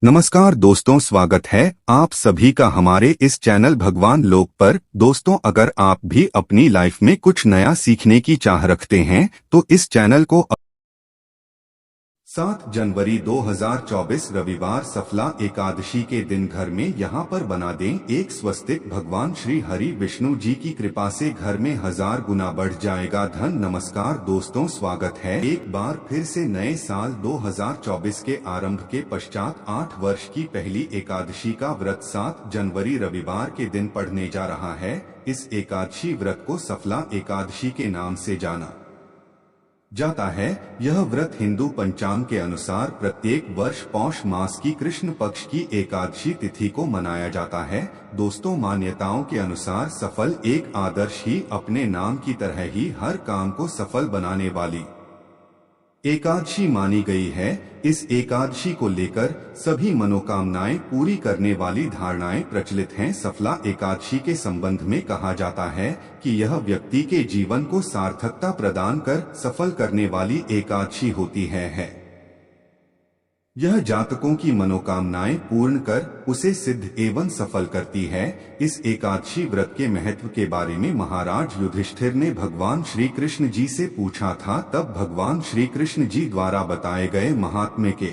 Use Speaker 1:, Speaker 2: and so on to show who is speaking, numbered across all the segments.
Speaker 1: नमस्कार दोस्तों, स्वागत है आप सभी का हमारे इस चैनल भगवान लोक पर। दोस्तों, अगर आप भी अपनी लाइफ में कुछ नया सीखने की चाह रखते हैं तो इस चैनल को 7 जनवरी 2024 रविवार सफला एकादशी के दिन घर में यहाँ पर बना दें एक स्वस्तिक। भगवान श्री हरि विष्णु जी की कृपा से घर में 1000 गुना बढ़ जाएगा धन। नमस्कार दोस्तों, स्वागत है एक बार फिर से नए साल 2024 के आरंभ के पश्चात 8 वर्ष की पहली एकादशी का व्रत 7 जनवरी रविवार के दिन पढ़ने जा रहा है। इस एकादशी व्रत को सफला एकादशी के नाम से जाना जाता है। यह व्रत हिंदू पंचांग के अनुसार प्रत्येक वर्ष पौष मास की कृष्ण पक्ष की एकादशी तिथि को मनाया जाता है। दोस्तों, मान्यताओं के अनुसार सफल एक आदर्श ही अपने नाम की तरह ही हर काम को सफल बनाने वाली एकादशी मानी गई है। इस एकादशी को लेकर सभी मनोकामनाएं पूरी करने वाली धारणाएं प्रचलित हैं। सफला एकादशी के संबंध में कहा जाता है कि यह व्यक्ति के जीवन को सार्थकता प्रदान कर सफल करने वाली एकादशी होती है। यह जातकों की मनोकामनाएं पूर्ण कर उसे सिद्ध एवं सफल करती है। इस एकादशी व्रत के महत्व के बारे में महाराज युधिष्ठिर ने भगवान श्री कृष्ण जी से पूछा था। तब भगवान श्री कृष्ण जी द्वारा बताए गए महात्म्य के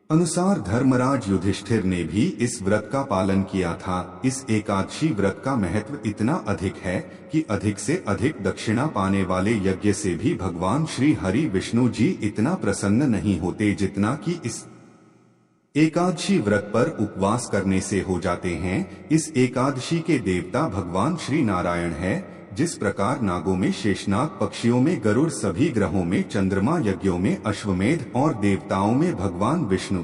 Speaker 1: अनुसार धर्मराज युधिष्ठिर ने भी इस व्रत का पालन किया था। इस एकादशी व्रत का महत्व इतना अधिक है कि अधिक से अधिक दक्षिणा पाने वाले यज्ञ से भी भगवान श्री हरि विष्णु जी इतना प्रसन्न नहीं होते जितना कि इस एकादशी व्रत पर उपवास करने से हो जाते हैं। इस एकादशी के देवता भगवान श्री नारायण है। जिस प्रकार नागों में शेषनाग, पक्षियों में गरुड़, सभी ग्रहों में चंद्रमा, यज्ञों में अश्वमेध और देवताओं में भगवान विष्णु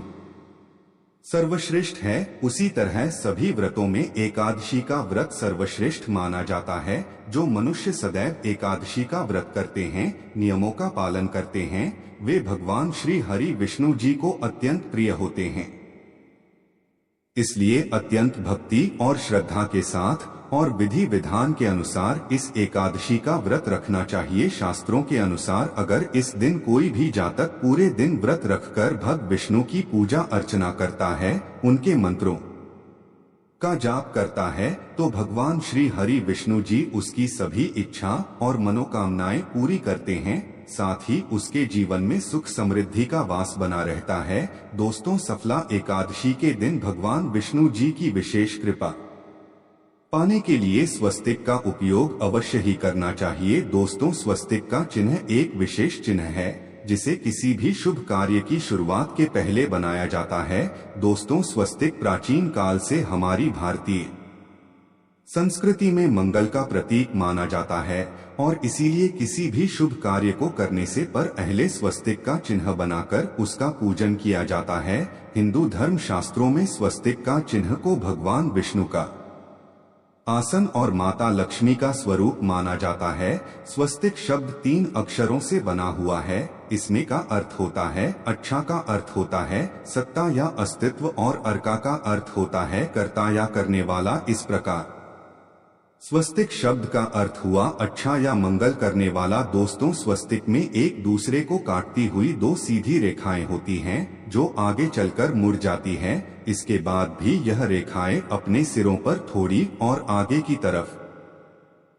Speaker 1: सर्वश्रेष्ठ है, उसी तरह सभी व्रतों में एकादशी का व्रत सर्वश्रेष्ठ माना जाता है। जो मनुष्य सदैव एकादशी का व्रत करते हैं, नियमों का पालन करते हैं, वे भगवान श्री हरि विष्णु जी को अत्यंत प्रिय होते हैं। इसलिए अत्यंत भक्ति और श्रद्धा के साथ और विधि विधान के अनुसार इस एकादशी का व्रत रखना चाहिए। शास्त्रों के अनुसार अगर इस दिन कोई भी जातक पूरे दिन व्रत रखकर भगवान विष्णु की पूजा अर्चना करता है, उनके मंत्रों का जाप करता है, तो भगवान श्री हरि विष्णु जी उसकी सभी इच्छा और मनोकामनाएं पूरी करते हैं। साथ ही उसके जीवन में सुख समृद्धि का वास बना रहता है। दोस्तों, सफला एकादशी के दिन भगवान विष्णु जी की विशेष कृपा पाने के लिए स्वस्तिक का उपयोग अवश्य ही करना चाहिए। दोस्तों, स्वस्तिक का चिन्ह एक विशेष चिन्ह है जिसे किसी भी शुभ कार्य की शुरुआत के पहले बनाया जाता है। दोस्तों, स्वस्तिक प्राचीन काल से हमारी भारतीय संस्कृति में मंगल का प्रतीक माना जाता है और इसीलिए किसी भी शुभ कार्य को करने से पहले स्वस्तिक का चिन्ह बनाकर उसका पूजन किया जाता है। हिंदू धर्म शास्त्रों में स्वस्तिक का चिन्ह को भगवान विष्णु का आसन और माता लक्ष्मी का स्वरूप माना जाता है। स्वस्तिक शब्द 3 अक्षरों से बना हुआ है। इसमें का अर्थ होता है अच्छा, का अर्थ होता है सत्ता या अस्तित्व और अर्का का अर्थ होता है कर्ता या करने वाला। इस प्रकार स्वस्तिक शब्द का अर्थ हुआ अच्छा या मंगल करने वाला। दोस्तों, स्वस्तिक में एक दूसरे को काटती हुई 2 सीधी रेखाएं होती हैं जो आगे चलकर मुड़ जाती हैं। इसके बाद भी यह रेखाएं अपने सिरों पर थोड़ी और आगे की तरफ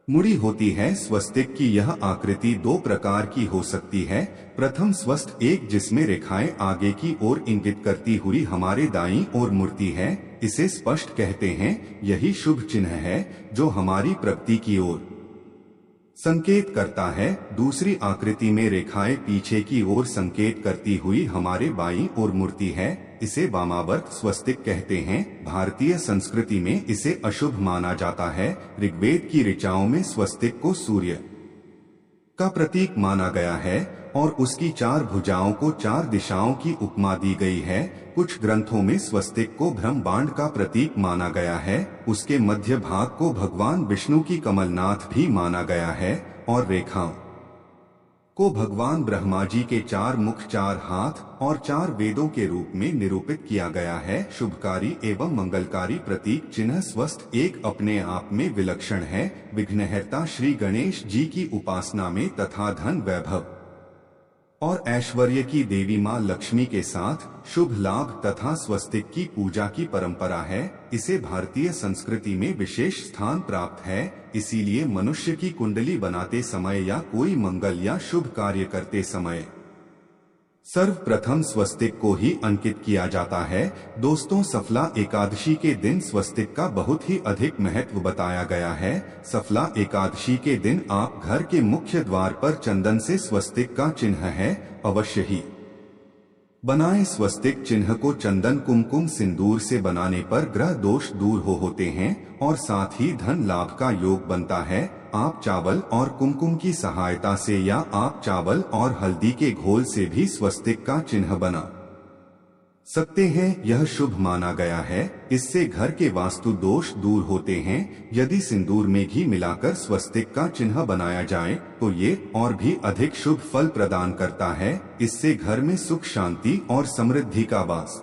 Speaker 1: मुड़ी होती है। स्वस्तिक की यह आकृति 2 प्रकार की हो सकती है। प्रथम स्वस्थ एक, जिसमें रेखाएं आगे की ओर इंगित करती हुई हमारे दाईं ओर मुड़ती है, इसे स्पष्ट कहते हैं। यही शुभ चिन्ह है जो हमारी प्रगति की ओर संकेत करता है। दूसरी आकृति में रेखाएं पीछे की ओर संकेत करती हुई हमारे बाईं ओर मुड़ती है, इसे वामावर्त स्वस्तिक कहते हैं। भारतीय संस्कृति में इसे अशुभ माना जाता है। ऋग्वेद की ऋचाओं में स्वस्तिक को सूर्य का प्रतीक माना गया है और उसकी 4 भुजाओं को 4 दिशाओं की उपमा दी गई है। कुछ ग्रंथों में स्वस्तिक को ब्रह्मांड का प्रतीक माना गया है। उसके मध्य भाग को भगवान विष्णु की कमलनाथ भी माना गया है और रेखाओं को भगवान ब्रह्मा जी के 4 मुख, 4 हाथ और 4 वेदों के रूप में निरूपित किया गया है। शुभकारी एवं मंगलकारी प्रतीक चिन्ह स्वस्थ एक अपने आप में विलक्षण है। विघ्नहर्ता श्री गणेश जी की उपासना में तथा धन, वैभव और ऐश्वर्य की देवी मां लक्ष्मी के साथ शुभ लाभ तथा स्वस्तिक की पूजा की परंपरा है। इसे भारतीय संस्कृति में विशेष स्थान प्राप्त है। इसीलिए मनुष्य की कुंडली बनाते समय या कोई मंगल या शुभ कार्य करते समय सर्वप्रथम स्वस्तिक को ही अंकित किया जाता है। दोस्तों, सफला एकादशी के दिन स्वस्तिक का बहुत ही अधिक महत्व बताया गया है। सफला एकादशी के दिन आप घर के मुख्य द्वार पर चंदन से स्वस्तिक का चिन्ह है अवश्य ही बनाएं। स्वस्तिक चिन्ह को चंदन कुमकुम सिंदूर से बनाने पर ग्रह दोष दूर होते हैं और साथ ही धन लाभ का योग बनता है। आप चावल और कुमकुम की सहायता से या आप चावल और हल्दी के घोल से भी स्वस्तिक का चिन्ह बना सकते हैं। यह शुभ माना गया है। इससे घर के वास्तु दोष दूर होते हैं। यदि सिंदूर में घी मिलाकर स्वस्तिक का चिन्ह बनाया जाए तो ये और भी अधिक शुभ फल प्रदान करता है। इससे घर में सुख शांति और समृद्धि का वास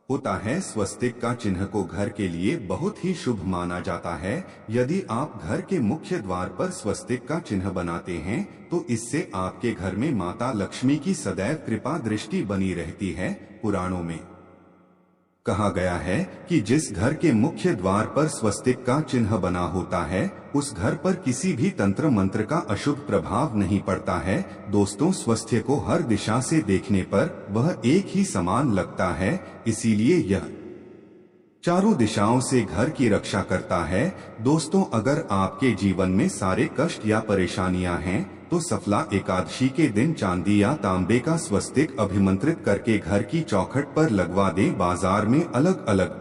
Speaker 1: होता है। स्वस्तिक का चिन्ह को घर के लिए बहुत ही शुभ माना जाता है। यदि आप घर के मुख्य द्वार पर स्वस्तिक का चिन्ह बनाते हैं तो इससे आपके घर में माता लक्ष्मी की सदैव कृपा दृष्टि बनी रहती है। पुराणों में कहा गया है कि जिस घर के मुख्य द्वार पर स्वस्तिक का चिन्ह बना होता है उस घर पर किसी भी तंत्र मंत्र का अशुभ प्रभाव नहीं पड़ता है। दोस्तों, स्वास्थ्य को हर दिशा से देखने पर वह एक ही समान लगता है। इसीलिए यह चारों दिशाओं से घर की रक्षा करता है। दोस्तों, अगर आपके जीवन में सारे कष्ट या परेशानियां हैं तो सफला एकादशी के दिन चांदी या तांबे का स्वस्तिक अभिमंत्रित करके घर की चौखट पर लगवा दें। बाजार में अलग अलग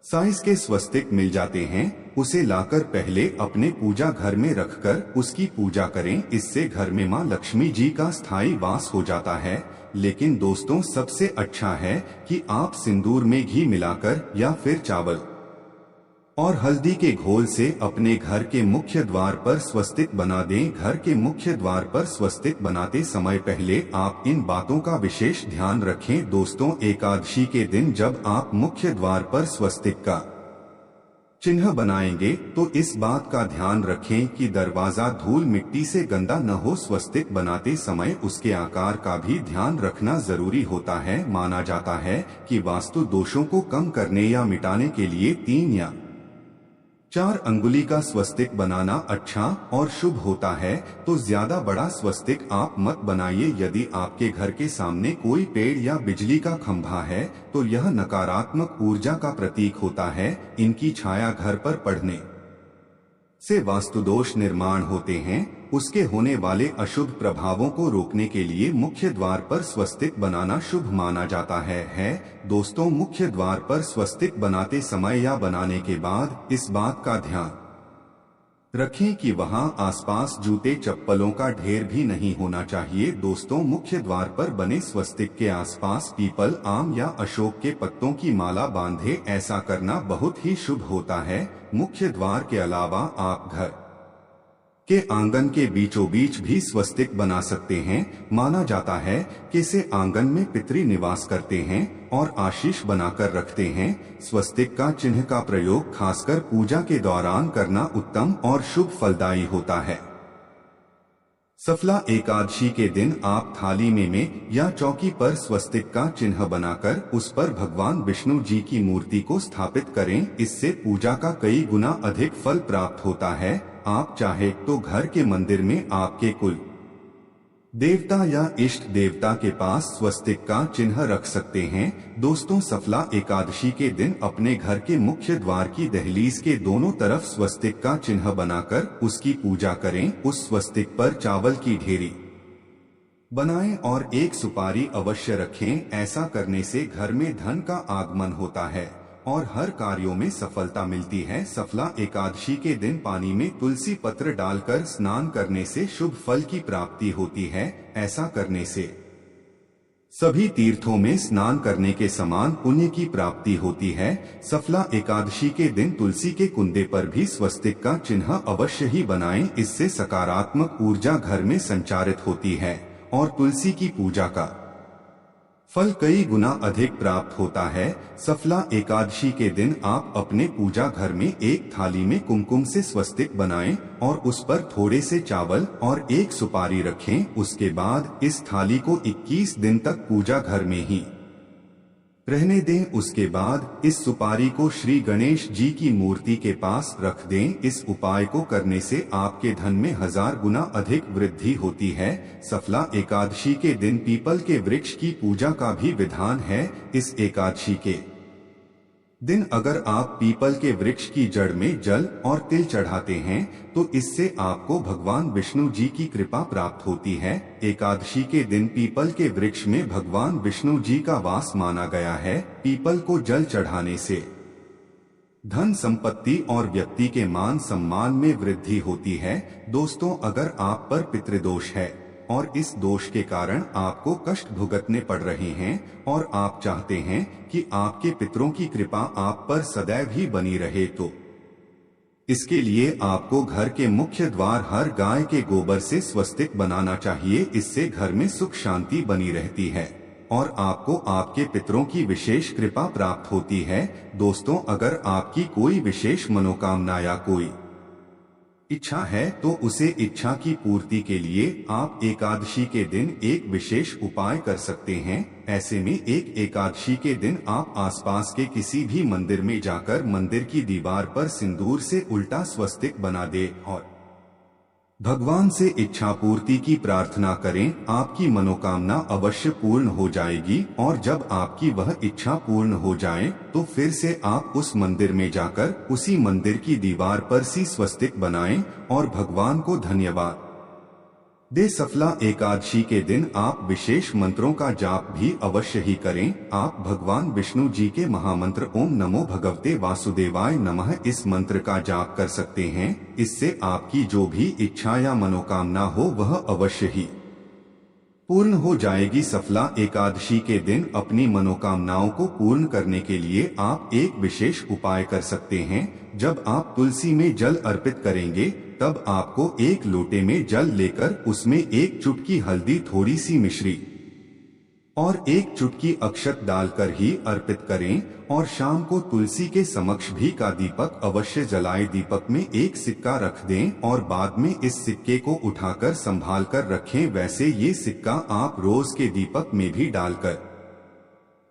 Speaker 1: साइज के स्वस्तिक मिल जाते हैं। उसे लाकर पहले अपने पूजा घर में रखकर उसकी पूजा करें। इससे घर में मां लक्ष्मी जी का स्थायी वास हो जाता है। लेकिन दोस्तों, सबसे अच्छा है कि आप सिंदूर में घी मिलाकर या फिर चावल और हल्दी के घोल से अपने घर के मुख्य द्वार पर स्वस्तिक बना दें। घर के मुख्य द्वार पर स्वस्तिक बनाते समय पहले आप इन बातों का विशेष ध्यान रखें। दोस्तों, एकादशी के दिन जब आप मुख्य द्वार पर स्वस्तिक का चिन्ह बनाएंगे तो इस बात का ध्यान रखें कि दरवाजा धूल मिट्टी से गंदा न हो। स्वस्तिक बनाते समय उसके आकार का भी ध्यान रखना जरूरी होता है। माना जाता है कि वास्तु दोषों को कम करने या मिटाने के लिए 3 या 4 अंगुली का स्वस्तिक बनाना अच्छा और शुभ होता है। तो ज्यादा बड़ा स्वस्तिक आप मत बनाइए। यदि आपके घर के सामने कोई पेड़ या बिजली का खंभा है तो यह नकारात्मक ऊर्जा का प्रतीक होता है। इनकी छाया घर पर पड़ने से वास्तु दोष निर्माण होते हैं। उसके होने वाले अशुभ प्रभावों को रोकने के लिए मुख्य द्वार पर स्वस्तिक बनाना शुभ माना जाता है। दोस्तों, मुख्य द्वार पर स्वस्तिक बनाते समय या बनाने के बाद इस बात का ध्यान रखें कि वहां आसपास जूते चप्पलों का ढेर भी नहीं होना चाहिए। दोस्तों, मुख्य द्वार पर बने स्वस्तिक के आसपास पीपल, आम या अशोक के पत्तों की माला बांधे। ऐसा करना बहुत ही शुभ होता है। मुख्य द्वार के अलावा आप घर के आंगन के बीचों बीच भी स्वस्तिक बना सकते हैं। माना जाता है कि इसे आंगन में पितृ निवास करते हैं और आशीष बनाकर रखते हैं। स्वस्तिक का चिन्ह का प्रयोग खासकर पूजा के दौरान करना उत्तम और शुभ फलदायी होता है। सफला एकादशी के दिन आप थाली में या चौकी पर स्वस्तिक का चिन्ह बनाकर उस पर भगवान विष्णु जी की मूर्ति को स्थापित करें। इससे पूजा का कई गुना अधिक फल प्राप्त होता है। आप चाहे तो घर के मंदिर में आपके कुल देवता या इष्ट देवता के पास स्वस्तिक का चिन्ह रख सकते हैं। दोस्तों, सफला एकादशी के दिन अपने घर के मुख्य द्वार की दहलीज के दोनों तरफ स्वस्तिक का चिन्ह बनाकर उसकी पूजा करें। उस स्वस्तिक पर चावल की ढेरी बनाएं और एक सुपारी अवश्य रखें। ऐसा करने से घर में धन का आगमन होता है और हर कार्यों में सफलता मिलती है। सफला एकादशी के दिन पानी में तुलसी पत्र डालकर स्नान करने से शुभ फल की प्राप्ति होती है। ऐसा करने से सभी तीर्थों में स्नान करने के समान पुण्य की प्राप्ति होती है। सफला एकादशी के दिन तुलसी के कुंदे पर भी स्वस्तिक का चिन्ह अवश्य ही बनाएं। इससे सकारात्मक ऊर्जा घर में संचारित होती है और तुलसी की पूजा का फल कई गुना अधिक प्राप्त होता है। सफला एकादशी के दिन आप अपने पूजा घर में एक थाली में कुमकुम से स्वस्तिक बनाएं और उस पर थोड़े से चावल और एक सुपारी रखें। उसके बाद इस थाली को 21 दिन तक पूजा घर में ही रहने दें। उसके बाद इस सुपारी को श्री गणेश जी की मूर्ति के पास रख दें। इस उपाय को करने से आपके धन में 1000 गुना अधिक वृद्धि होती है। सफला एकादशी के दिन पीपल के वृक्ष की पूजा का भी विधान है। इस एकादशी के दिन अगर आप पीपल के वृक्ष की जड़ में जल और तिल चढ़ाते हैं तो इससे आपको भगवान विष्णु जी की कृपा प्राप्त होती है। एकादशी के दिन पीपल के वृक्ष में भगवान विष्णु जी का वास माना गया है। पीपल को जल चढ़ाने से धन संपत्ति और व्यक्ति के मान सम्मान में वृद्धि होती है। दोस्तों, अगर आप पर पितृदोष है और इस दोष के कारण आपको कष्ट भुगतने पड़ रहे हैं और आप चाहते हैं कि आपके पितरों की कृपा आप पर सदैव ही बनी रहे, तो इसके लिए आपको घर के मुख्य द्वार हर गाय के गोबर से स्वस्तिक बनाना चाहिए। इससे घर में सुख शांति बनी रहती है और आपको आपके पितरों की विशेष कृपा प्राप्त होती है। दोस्तों, अगर आपकी कोई विशेष मनोकामना या कोई इच्छा है तो उसे इच्छा की पूर्ति के लिए आप एकादशी के दिन एक विशेष उपाय कर सकते हैं। ऐसे में एक एकादशी के दिन आप आसपास के किसी भी मंदिर में जाकर मंदिर की दीवार पर सिंदूर से उल्टा स्वस्तिक बना दे और भगवान से इच्छा पूर्ति की प्रार्थना करें। आपकी मनोकामना अवश्य पूर्ण हो जाएगी और जब आपकी वह इच्छा पूर्ण हो जाए तो फिर से आप उस मंदिर में जाकर उसी मंदिर की दीवार पर सी स्वस्तिक बनाएं और भगवान को धन्यवाद दे। सफला एकादशी के दिन आप विशेष मंत्रों का जाप भी अवश्य ही करें। आप भगवान विष्णु जी के महामंत्र ओम नमो भगवते वासुदेवाय नमः इस मंत्र का जाप कर सकते हैं। इससे आपकी जो भी इच्छा या मनोकामना हो वह अवश्य ही पूर्ण हो जाएगी। सफला एकादशी के दिन अपनी मनोकामनाओं को पूर्ण करने के लिए आप एक विशेष उपाय कर सकते हैं। जब आप तुलसी में जल अर्पित करेंगे तब आपको एक लोटे में जल लेकर उसमें एक चुटकी हल्दी, थोड़ी सी मिश्री और एक चुटकी अक्षत डालकर ही अर्पित करें और शाम को तुलसी के समक्ष भी का दीपक अवश्य जलाएं। दीपक में एक सिक्का रख दें और बाद में इस सिक्के को उठाकर संभाल कर रखें। वैसे ये सिक्का आप रोज के दीपक में भी डालकर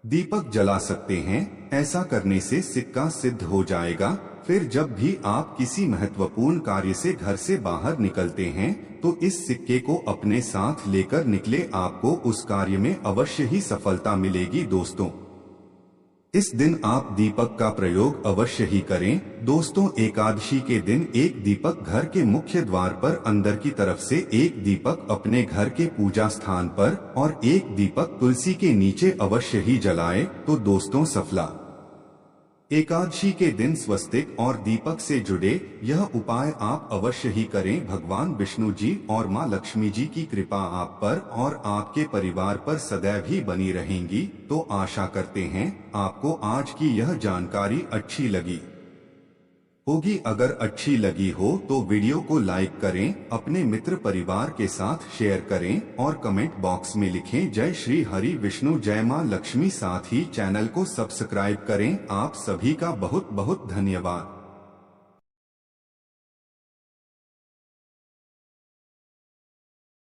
Speaker 1: दीपक जला सकते हैं। ऐसा करने से सिक्का सिद्ध हो जाएगा। फिर जब भी आप किसी महत्वपूर्ण कार्य से घर से बाहर निकलते हैं तो इस सिक्के को अपने साथ लेकर निकले, आपको उस कार्य में अवश्य ही सफलता मिलेगी। दोस्तों, इस दिन आप दीपक का प्रयोग अवश्य ही करें। दोस्तों, एकादशी के दिन एक दीपक घर के मुख्य द्वार पर अंदर की तरफ से, एक दीपक अपने घर के पूजा स्थान पर और एक दीपक तुलसी के नीचे अवश्य ही जलाएं। तो दोस्तों, सफला एकादशी के दिन स्वस्तिक और दीपक से जुड़े यह उपाय आप अवश्य ही करें। भगवान विष्णु जी और माँ लक्ष्मी जी की कृपा आप पर और आपके परिवार पर सदैव ही बनी रहेंगी। तो आशा करते हैं आपको आज की यह जानकारी अच्छी लगी होगी। अगर अच्छी लगी हो तो वीडियो को लाइक करें, अपने मित्र परिवार के साथ शेयर करें और कमेंट बॉक्स में लिखें जय श्री हरि विष्णु, जय मां लक्ष्मी। साथ ही चैनल को सब्सक्राइब करें। आप सभी का बहुत बहुत धन्यवाद।